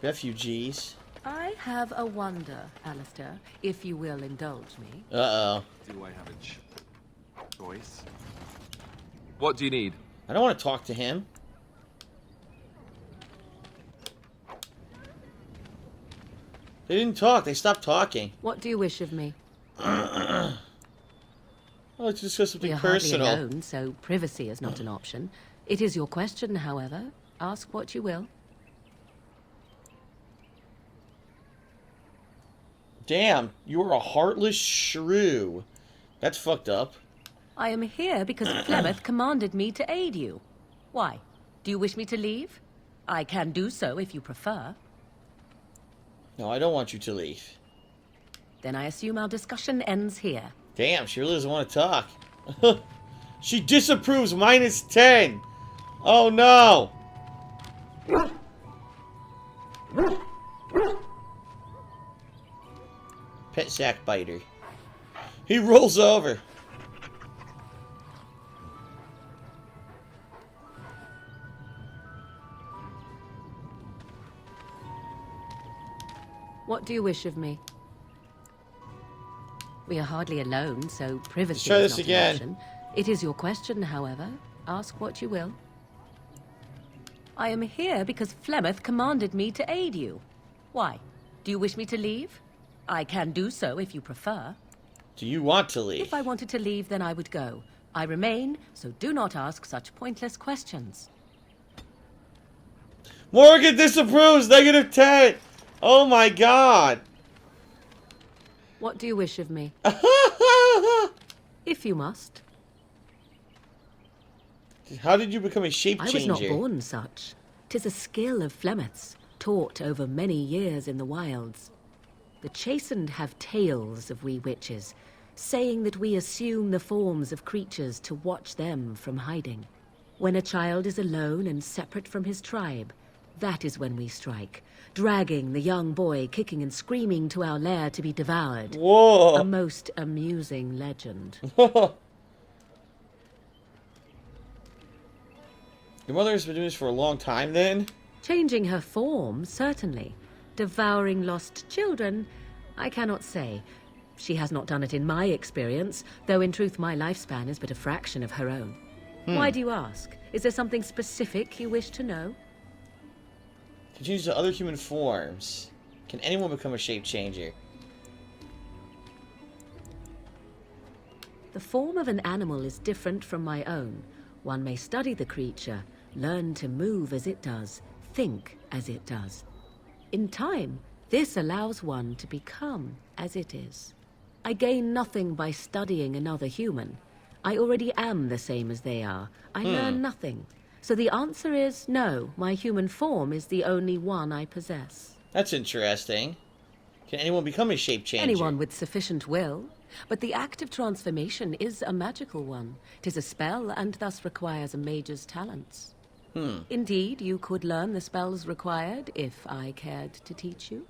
Refugees. I have a wonder, Alistair, if you will indulge me. Uh-oh. Do I have a choice? What do you need? I don't want to talk to him. They didn't talk. They stopped talking. What do you wish of me? I'd like to discuss something We are personal. hardly alone, so privacy is not an option. It is your question, however. Ask what you will. Damn, you are a heartless shrew. That's fucked up. I am here because Flemeth commanded me to aid you. Why? Do you wish me to leave? I can do so if you prefer. No, I don't want you to leave. Then I assume our discussion ends here. Damn, she really doesn't want to talk. She disapproves -10. Oh no. Pet sack biter. He rolls over. What do you wish of me? We are hardly alone, so privacy try is this not again. an option. It is your question, however. Ask what you will. I am here because Flemeth commanded me to aid you. Why? Do you wish me to leave? I can do so if you prefer. Do you want to leave? If I wanted to leave, then I would go. I remain, so do not ask such pointless questions. Morgan disapproves. -10. Oh my god. What do you wish of me? If you must. How did you become a shape I changer? was not born such. 'Tis a skill of Flemeth's, taught over many years in the wilds. The chastened have tales of we witches, saying that we assume the forms of creatures to watch them from hiding. When a child is alone and separate from his tribe, that is when we strike, dragging the young boy kicking and screaming to our lair to be devoured. Whoa. A most amusing legend. Your mother has been doing this for a long time then? Changing her form, certainly. Devouring lost children, I cannot say. She has not done it in my experience, though in truth my lifespan is but a fraction of her own. Why do you ask? Is there something specific you wish to know? Continues to other human forms. Can anyone become a shape changer? The form of an animal is different from my own. One may study the creature, learn to move as it does, think as it does. In time, this allows one to become as it is. I gain nothing by studying another human. I already am the same as they are. I learn nothing. So the answer is no, my human form is the only one I possess. That's interesting. Can anyone become a shape changer? Anyone with sufficient will. But the act of transformation is a magical one. 'Tis a spell and thus requires a mage's talents. Indeed, you could learn the spells required if I cared to teach you.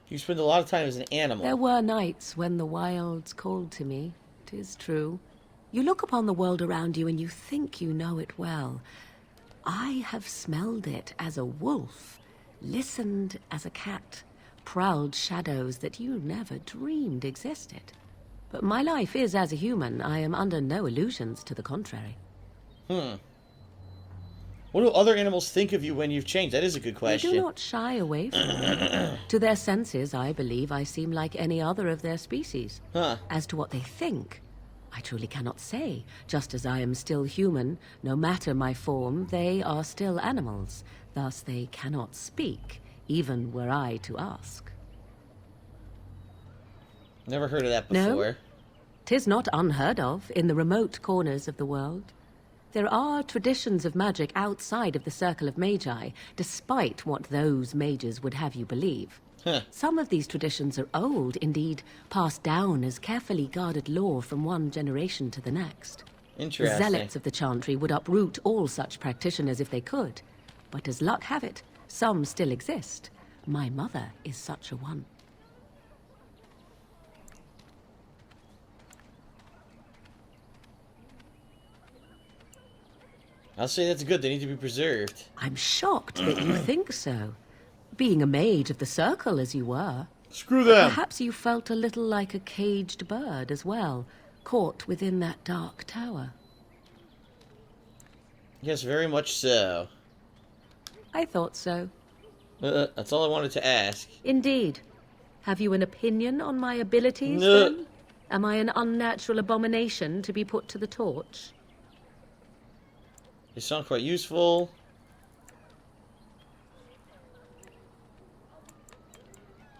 You spend a lot of time as an animal. There were nights when the wilds called to me, 'tis true. You look upon the world around you and you think you know it well. I have smelled it as a wolf, listened as a cat, prowled shadows that you never dreamed existed. But my life is as a human. I am under no illusions to the contrary. What do other animals think of you when you've changed? That is a good They question. do not shy away from me. To their senses, I believe I seem like any other of their species. Huh. As to what they think, I truly cannot say. Just as I am still human, no matter my form, they are still animals. Thus they cannot speak, even were I to ask. Never heard of that No. before. 'Tis not unheard of in the remote corners of the world. There are traditions of magic outside of the circle of magi, despite what those mages would have you believe. Huh. Some of these traditions are old, indeed, passed down as carefully guarded lore from one generation to the next. The Interesting. zealots of the chantry would uproot all such practitioners if they could. But as luck have it, some still exist. My mother is such a one. I'll say that's good. They need to be preserved. I'm shocked that you think so. Being a mage of the circle as you were. Screw them. Perhaps you felt a little like a caged bird as well, caught within that dark tower. Yes, very much so. I thought so. That's all I wanted to ask. Indeed. Have you an opinion on my abilities, No. then? Am I an unnatural abomination to be put to the torch? They sound quite useful.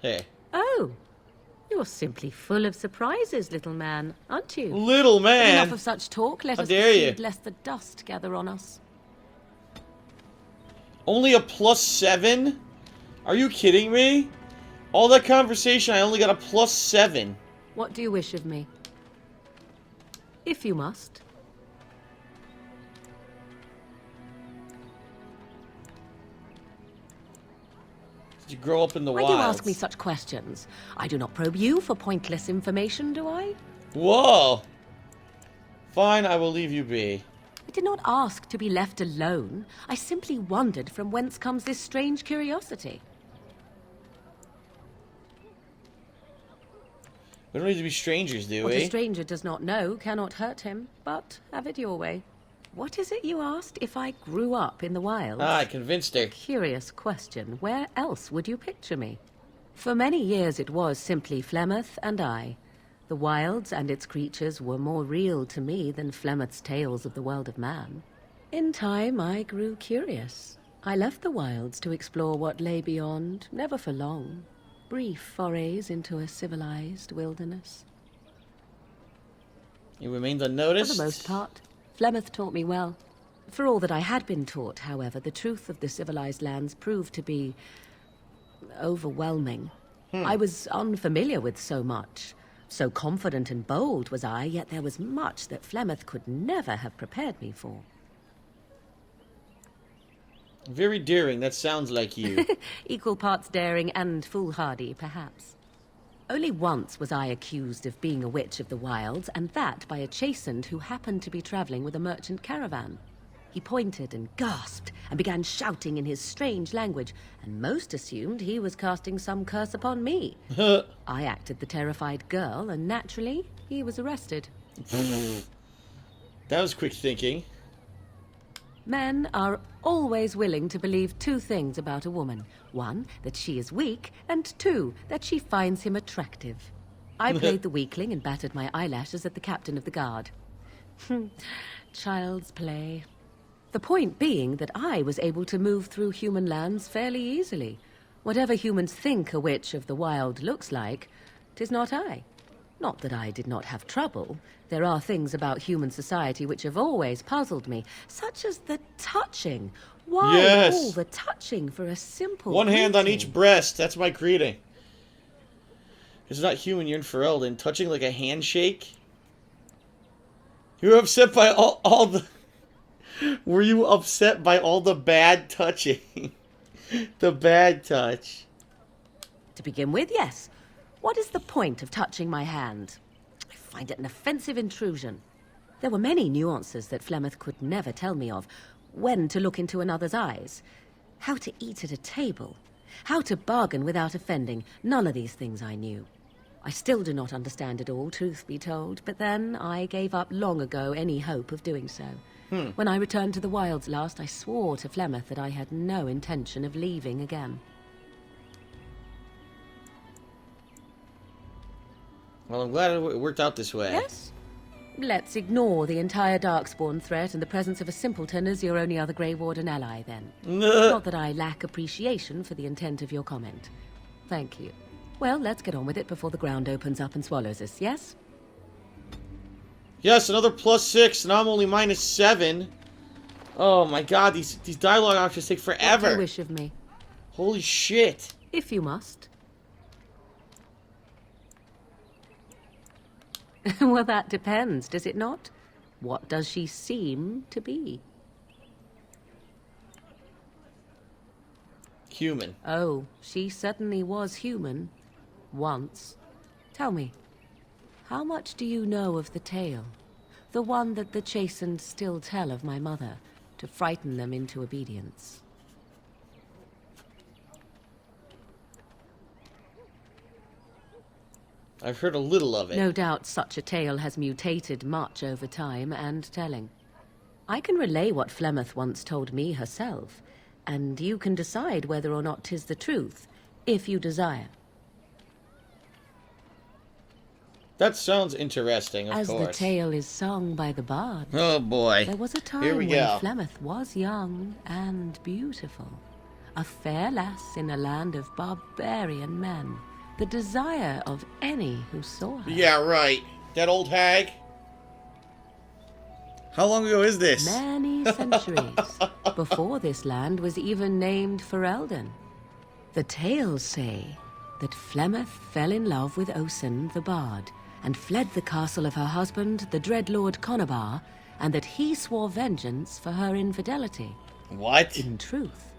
Hey. Oh, you're simply full of surprises, little man, aren't you? Little man! Enough of such talk. Let How us dare you. proceed, lest the dust gather on us. Only a +7? Are you kidding me? All that conversation, I only got a +7. What do you wish of me? If you must. Did you grow up in the Why wilds? do you ask me such questions? I do not probe you for pointless information, do I? Whoa! Fine, I will leave you be. I did not ask to be left alone. I simply wondered from whence comes this strange curiosity. We don't need to be strangers, do What a we? stranger does not know cannot hurt him, but have it your way. What is it you asked if I grew up in the wilds? Ah, I convinced her. Curious question. Where else would you picture me? For many years it was simply Flemeth and I. The wilds and its creatures were more real to me than Flemeth's tales of the world of man. In time I grew curious. I left the wilds to explore what lay beyond, never for long. Brief forays into a civilized wilderness. You remained unnoticed? For the most part, Flemeth taught me well. For all that I had been taught, however, the truth of the civilized lands proved to be overwhelming. I was unfamiliar with so much. So confident and bold was I, yet there was much that Flemeth could never have prepared me for. Very daring, that sounds like you. Equal parts daring and foolhardy, perhaps. Only once was I accused of being a witch of the wilds, and that by a chastened who happened to be traveling with a merchant caravan. He pointed and gasped and began shouting in his strange language, and most assumed he was casting some curse upon me. I acted the terrified girl, and naturally, he was arrested. That was quick thinking. Men are always willing to believe two things about a woman. One, that she is weak, and two, that she finds him attractive. I played the weakling and battered my eyelashes at the captain of the guard. Child's play. The point being that I was able to move through human lands fairly easily. Whatever humans think a witch of the wild looks like, 'tis not I. Not that I did not have trouble. There are things about human society which have always puzzled me, such as the touching. Why Yes. all the touching for a simple One hand on greeting? each breast, that's my greeting. It's not human, you're in Ferelden. Touching like a handshake? You were upset by all the... Were you upset by all the bad touching? The bad touch. To begin with, yes. What is the point of touching my hand? I find it an offensive intrusion. There were many nuances that Flemeth could never tell me of. When to look into another's eyes. How to eat at a table. How to bargain without offending. None of these things I knew. I still do not understand it all, truth be told, but then I gave up long ago any hope of doing so. When I returned to the wilds last, I swore to Flemeth that I had no intention of leaving again. Well, I'm glad it worked out this way. Yes? Let's ignore the entire Darkspawn threat and the presence of a simpleton as your only other Grey Warden ally, then. Not that I lack appreciation for the intent of your comment. Thank you. Well, let's get on with it before the ground opens up and swallows us, yes? Yes, another +6, and I'm only -7. Oh my god, these dialogue options take What do forever. you wish of me? Holy shit. If you must. Well, that depends, does it not? What does she seem to be? Human. Oh, she certainly was human. Once. Tell me, how much do you know of the tale? The one that the chastened still tell of my mother, to frighten them into obedience. I've heard a little of it. No doubt such a tale has mutated much over time and telling. I can relay what Flemeth once told me herself, and you can decide whether or not 'tis the truth, if you desire. That sounds interesting, of As course. the tale is sung by the bard, Oh boy. there was a time Here we when go. Flemeth was young and beautiful, a fair lass in a land of barbarian men, the desire of any who saw her. Yeah, right. That old hag? How long ago is this? Many centuries before this land was even named Ferelden. The tales say that Flemeth fell in love with Osen the bard and fled the castle of her husband, the Dreadlord Conabar, and that he swore vengeance for her infidelity. What? In truth,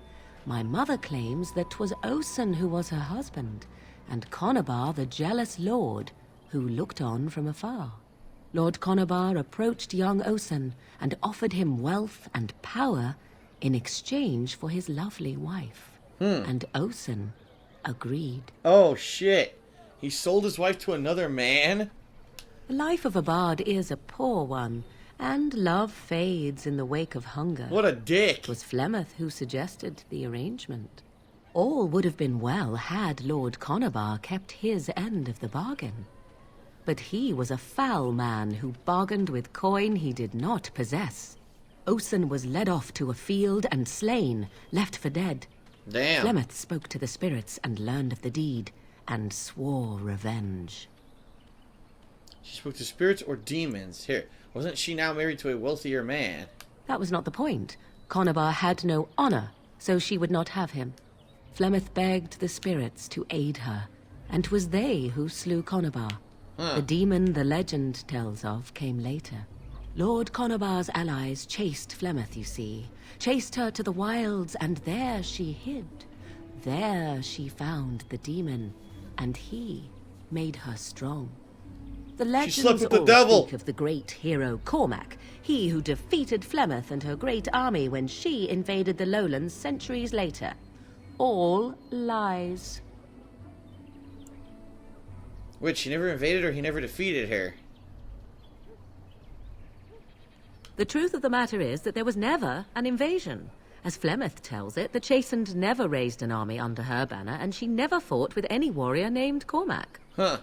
my mother claims that 'twas Osen who was her husband, and Conabar the jealous lord who looked on from afar. Lord Conabar approached young Osen and offered him wealth and power in exchange for his lovely wife. And Osen agreed. Oh, shit. He sold his wife to another man? The life of a bard is a poor one, and love fades in the wake of hunger. What a dick. It was Flemeth who suggested the arrangement. All would have been well had Lord Conabar kept his end of the bargain. But he was a foul man who bargained with coin he did not possess. Osen was led off to a field and slain, left for dead. Damn. Flemeth spoke to the spirits and learned of the deed, and swore revenge. She spoke to spirits or demons? Here, wasn't she now married to a wealthier man? That was not the point. Conabar had no honor, so she would not have him. Flemeth begged the spirits to aid her, and 'twas they who slew Conabar. The demon the legend tells of came later. Lord Conabar's allies chased Flemeth, you see. Chased her to the wilds, and there she hid. There she found the demon, and he made her strong. The legends slept with the all devil. speak of the great hero Cormac, he who defeated Flemeth and her great army when she invaded the lowlands centuries later. All lies. Which, he never invaded or he never defeated her? The truth of the matter is that there was never an invasion. As Flemeth tells it, the Chastened never raised an army under her banner, and she never fought with any warrior named Cormac.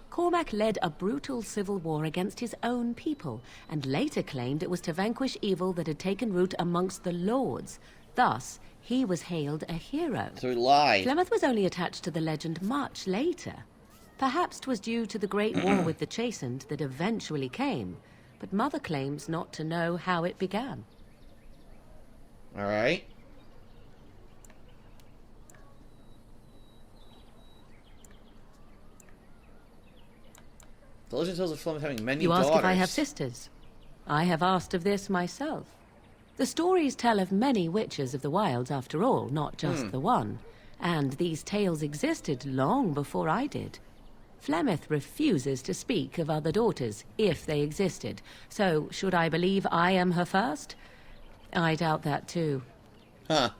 Cormac led a brutal civil war against his own people, and later claimed it was to vanquish evil that had taken root amongst the lords. Thus, he was hailed a hero. So he lied. Flemeth was only attached to the legend much later. Perhaps 'twas due to the great war with the Chastened that eventually came, but Mother claims not to know how it began. Alright. The legend tells of Flemeth having many You daughters. ask if I have sisters. I have asked of this myself. The stories tell of many witches of the wilds after all, not just the one. And these tales existed long before I did. Flemeth refuses to speak of other daughters, if they existed. So, should I believe I am her first? I doubt that too. Huh.